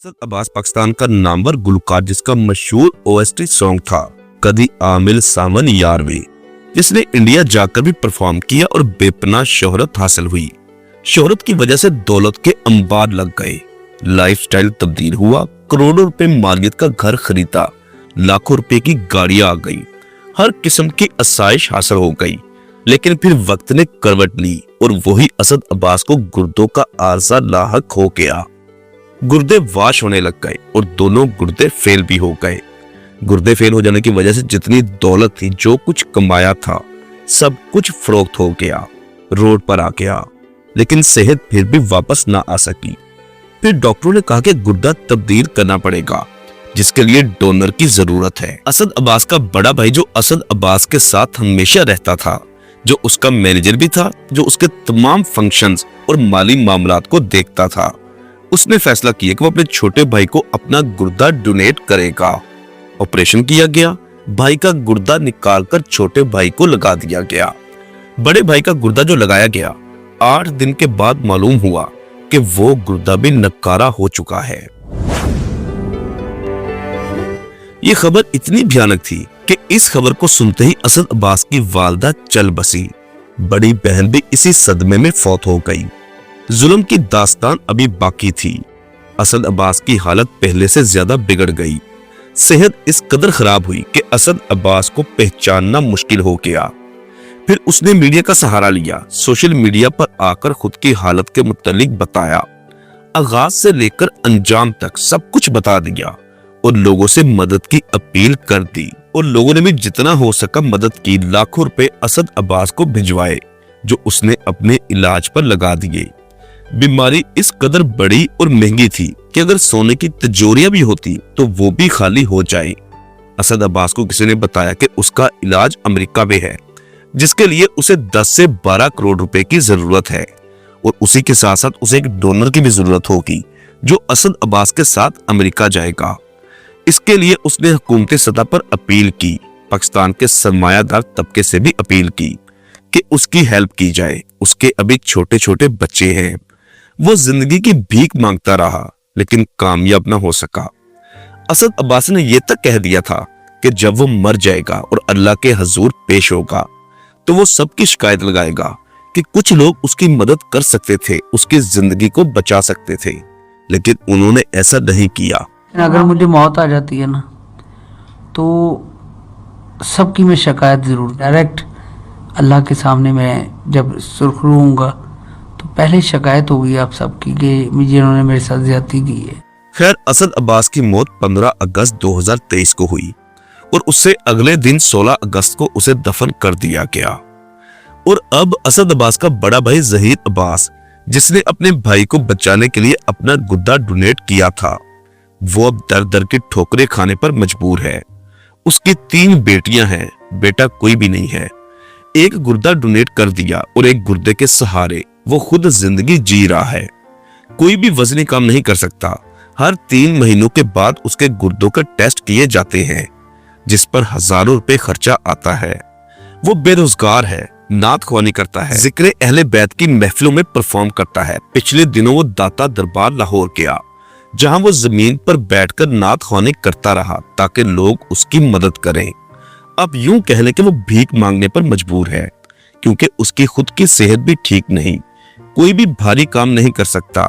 असद अब्बास पाकिस्तान का नामवर गुलकार जिसका मशहूर ओएसटी सॉन्ग था कदी आमिल सावन यार में, जिसने इंडिया जाकर भी परफॉर्म किया और बेपनाह शोहरत हासिल हुई। शोहरत की वजह से दौलत के अंबार लग गए, लाइफस्टाइल तब्दील हुआ, करोड़ों रुपए मालियत का घर खरीदा, लाखों रुपए की गाड़ियां आ गई, हर किस्म की आसाइश हासिल हो गई। लेकिन फिर वक्त ने करवट ली और वही असद अब्बास को गुर्दों का आर्जा लाहक हो गया। गुर्दे वाश होने लग गए और दोनों गुर्दे फेल भी हो गए। गुर्दे फेल हो जाने की वजह से जितनी दौलत थी, जो कुछ कमाया था, सब कुछ फरोख्त हो गया, रोड पर आ गया। लेकिन सेहत फिर भी वापस ना आ सकी। फिर डॉक्टरों ने कहा कि गुर्दा तब्दील करना पड़ेगा, जिसके लिए डोनर की जरूरत है। असद अब्बास का बड़ा भाई जो असद अब्बास के साथ हमेशा रहता था, जो उसका मैनेजर भी था, जो उसके तमाम फंक्शंस और माली मामलात को देखता था, उसने फैसला किया कि वो अपने छोटे भाई को अपना गुर्दा डोनेट करेगा। ऑपरेशन किया गया, भाई का गुर्दा निकालकर छोटे भाई को लगा दिया गया। बड़े भाई का गुर्दा जो लगाया गया, 8 दिन के बाद मालूम हुआ कि वो गुर्दा भी नकारा हो चुका है। ये खबर इतनी भयानक थी कि इस खबर को सुनते ही असद अब्बास की वालदा चल बसी। बड़ी बहन भी इसी सदमे में फौत हो गई। जुल्म की दास्तान अभी बाकी थी। असद अब्बास की हालत पहले से ज्यादा बिगड़ गई। सेहत इस कदर खराब हुई कि असद अब्बास को पहचानना मुश्किल हो गया। फिर उसने मीडिया का सहारा लिया। सोशल मीडिया पर आकर खुद की हालत के मुतालिक बताया। आगाज से लेकर अंजाम तक सब कुछ बता दिया और लोगों से मदद की अपील कर दी। और लोगों ने भी जितना हो सका मदद की। लाखों रुपए असद अब्बास को भिजवाए, जो उसने अपने इलाज पर लगा दिए। बीमारी इस कदर बड़ी और महंगी थी कि अगर सोने की तिजोरियां भी होती तो वो भी खाली हो जाए। असद अब्बास को किसी ने बताया कि उसका इलाज अमेरिका में है, जिसके लिए उसे 10 से 12 करोड़ रुपए की जरूरत है। और उसी के साथ साथ उसे एक डोनर की भी जरूरत होगी, जो असद अब्बास के साथ अमेरिका जाएगा। इसके लिए उसने हुकूमती सतह पर अपील की, पाकिस्तान के सरमायादार तबके से भी अपील की कि उसकी हेल्प की जाए। उसके अभी छोटे छोटे बच्चे हैं। वो जिंदगी की भीख मांगता रहा, लेकिन कामयाब न हो सका। असद अब्बास ने यह तक कह दिया था कि जब वो मर जाएगा और अल्लाह के हजूर पेश होगा, तो वो सबकी शिकायत लगाएगा कि कुछ लोग उसकी मदद कर सकते थे, उसकी जिंदगी को बचा सकते थे, लेकिन उन्होंने ऐसा नहीं किया। अगर मुझे मौत आ जाती है ना, तो सबकी मैं शिकायत जरूर डायरेक्ट अल्लाह के सामने मैं जब सुरखरू होऊंगा, तो पहले शिकायत होगी आप सबकी कि जिन्होंने मेरे साथ ज्यादती की है। खैर, असद अब्बास की मौत 15 अगस्त 2023 को हुई और उससे अगले दिन 16 अगस्त को उसे दफन कर दिया गया। और अब असद अब्बास का बड़ा भाई जहीर अब्बास, जिसने अपने भाई को बचाने के लिए अपना गुर्दा डोनेट किया था, वो अब दर दर की ठोकरें खाने पर मजबूर है। उसकी 3 बेटियां हैं, बेटा कोई भी नहीं है। एक गुर्दा डोनेट कर दिया और एक गुर्दे के सहारे वो खुद जिंदगी जी रहा है। कोई भी वजनी काम नहीं कर सकता। हर 3 महीनों के बाद उसके गुर्दों के टेस्ट किए जाते हैं, जिस पर हजारों रुपए खर्चा आता है। वो बेरोजगार है, नात ख्वानी करता है, जिक्र अहले बैत की महफिलों में परफॉर्म करता है। पिछले दिनों वो दाता दरबार लाहौर गया, जहां वो जमीन पर बैठकर नात ख्वानी करता रहा ताकि लोग उसकी मदद करें। अब यूं कह लें कि वो भीख मांगने पर मजबूर है, क्योंकि उसकी खुद की सेहत भी ठीक नहीं। कोई भी भारी काम नहीं कर सकता।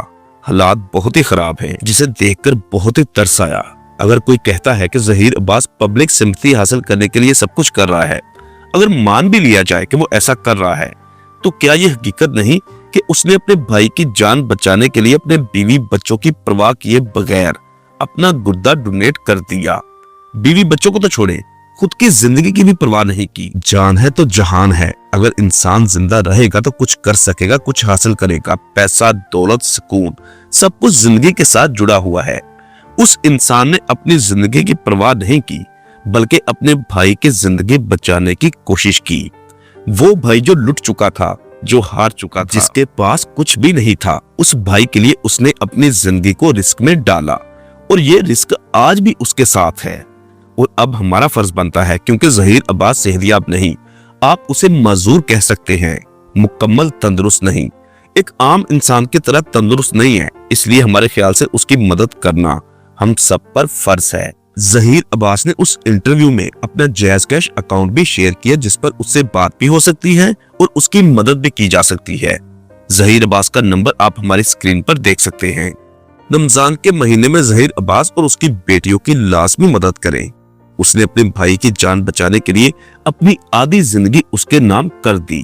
हालात बहुत ही खराब हैं, जिसे देखकर बहुत ही तरस आया। अगर कोई कहता है कि जहीर अब्बास पब्लिक सिंपैथी हासिल करने के लिए सब कुछ कर रहा है, अगर मान भी लिया जाए कि वो ऐसा कर रहा है, तो क्या ये हकीकत नहीं कि उसने अपने भाई की जान बचाने के लिए अपने बीवी बच्चों की परवाह किए बगैर अपना गुर्दा डोनेट कर दिया। बीवी बच्चों को तो छोड़े, खुद की जिंदगी की भी परवाह नहीं की। जान है तो जहान है। अगर इंसान जिंदा रहेगा तो कुछ कर सकेगा, कुछ हासिल करेगा। पैसा, दौलत, सुकून, सब कुछ जिंदगी के साथ जुड़ा हुआ है। उस इंसान ने अपनी जिंदगी की परवाह नहीं की, बल्कि अपने भाई की जिंदगी बचाने की कोशिश की। वो भाई जो लुट चुका था, जो हार चुका था, जिसके पास कुछ भी नहीं था, उस भाई के लिए उसने अपनी जिंदगी को रिस्क में डाला और ये रिस्क आज भी उसके साथ है। और अब हमारा फर्ज बनता है, क्योंकि जहीर अब्बास सेहतयाब नहीं, आप उसे माजूर कह सकते हैं, मुकम्मल तंदुरुस्त नहीं, एक आम इंसान की तरह तंदुरुस्त नहीं है, इसलिए हमारे ख्याल से उसकी मदद करना हम सब पर फर्ज है। जहीर अब्बास ने उस इंटरव्यू में अपना जैज कैश अकाउंट भी शेयर किया जिस पर उससे बात भी हो सकती है और उसकी मदद भी की जा सकती है। जहीर अब्बास का नंबर आप हमारी स्क्रीन पर देख सकते हैं। रमजान के महीने में जहीर अब्बास और उसकी बेटियों की लाजमी मदद करें। उसने अपने भाई की जान बचाने के लिए अपनी आधी जिंदगी उसके नाम कर दी,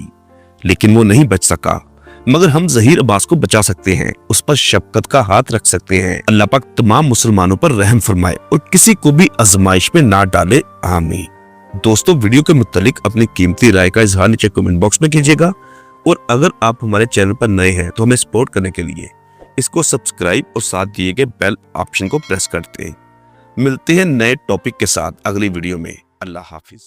लेकिन वो नहीं बच सका। मगर हम जहीर अब्बास को बचा सकते हैं, उस पर शफकत का हाथ रख सकते हैं। अल्लाह पाक तमाम मुसलमानों पर रहम फरमाए और किसी को भी आजमाइश में ना डाले, आमीन। दोस्तों, वीडियो के मुतालिक अपनी कीमती राय का इजहार नीचे कमेंट बॉक्स में कीजिएगा और अगर आप हमारे चैनल पर नए हैं तो हमें सपोर्ट करने के लिए इसको सब्सक्राइब और साथ दिए गए बेल ऑप्शन को प्रेस करते हैं। मिलते हैं नए टॉपिक के साथ अगली वीडियो में। अल्लाह हाफिज।